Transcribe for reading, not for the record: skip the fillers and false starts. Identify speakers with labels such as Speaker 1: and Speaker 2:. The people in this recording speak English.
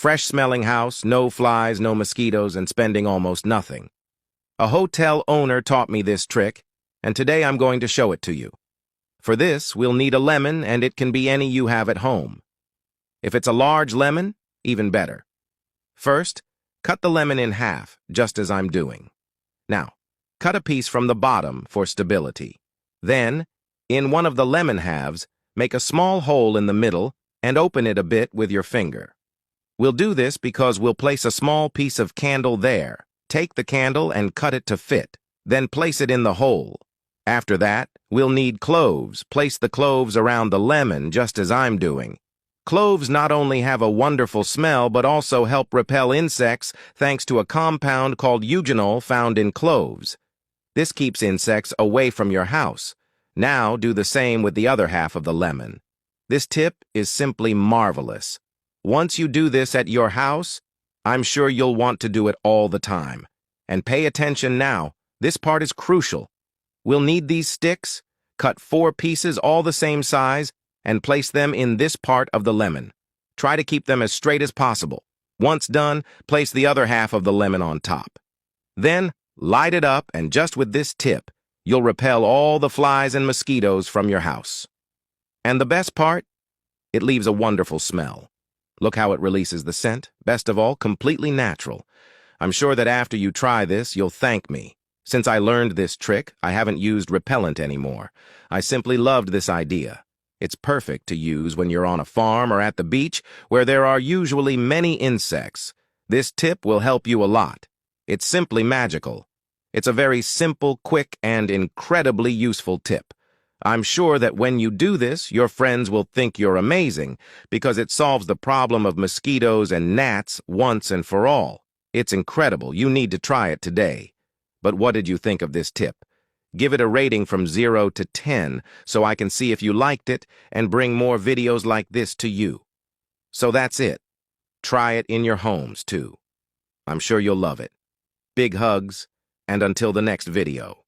Speaker 1: Fresh-smelling house, no flies, no mosquitoes, and spending almost nothing. A hotel owner taught me this trick, and today I'm going to show it to you. For this, we'll need a lemon, and it can be any you have at home. If it's a large lemon, even better. First, cut the lemon in half, just as I'm doing. Now, cut a piece from the bottom for stability. Then, in one of the lemon halves, make a small hole in the middle and open it a bit with your finger. We'll do this because we'll place a small piece of candle there. Take the candle and cut it to fit, then place it in the hole. After that, we'll need cloves. Place the cloves around the lemon, just as I'm doing. Cloves not only have a wonderful smell, but also help repel insects thanks to a compound called eugenol found in cloves. This keeps insects away from your house. Now do the same with the other half of the lemon. This tip is simply marvelous. Once you do this at your house, I'm sure you'll want to do it all the time. And pay attention now, this part is crucial. We'll need these sticks. Cut 4 pieces all the same size and place them in this part of the lemon. Try to keep them as straight as possible. Once done, place the other half of the lemon on top. Then, light it up, and just with this tip, you'll repel all the flies and mosquitoes from your house. And the best part? It leaves a wonderful smell. Look how it releases the scent. Best of all, completely natural. I'm sure that after you try this, you'll thank me. Since I learned this trick, I haven't used repellent anymore. I simply loved this idea. It's perfect to use when you're on a farm or at the beach, where there are usually many insects. This tip will help you a lot. It's simply magical. It's a very simple, quick, and incredibly useful tip. I'm sure that when you do this, your friends will think you're amazing, because it solves the problem of mosquitoes and gnats once and for all. It's incredible. You need to try it today. But what did you think of this tip? Give it a rating from 0 to 10 so I can see if you liked it and bring more videos like this to you. So that's it. Try it in your homes, too. I'm sure you'll love it. Big hugs, and until the next video.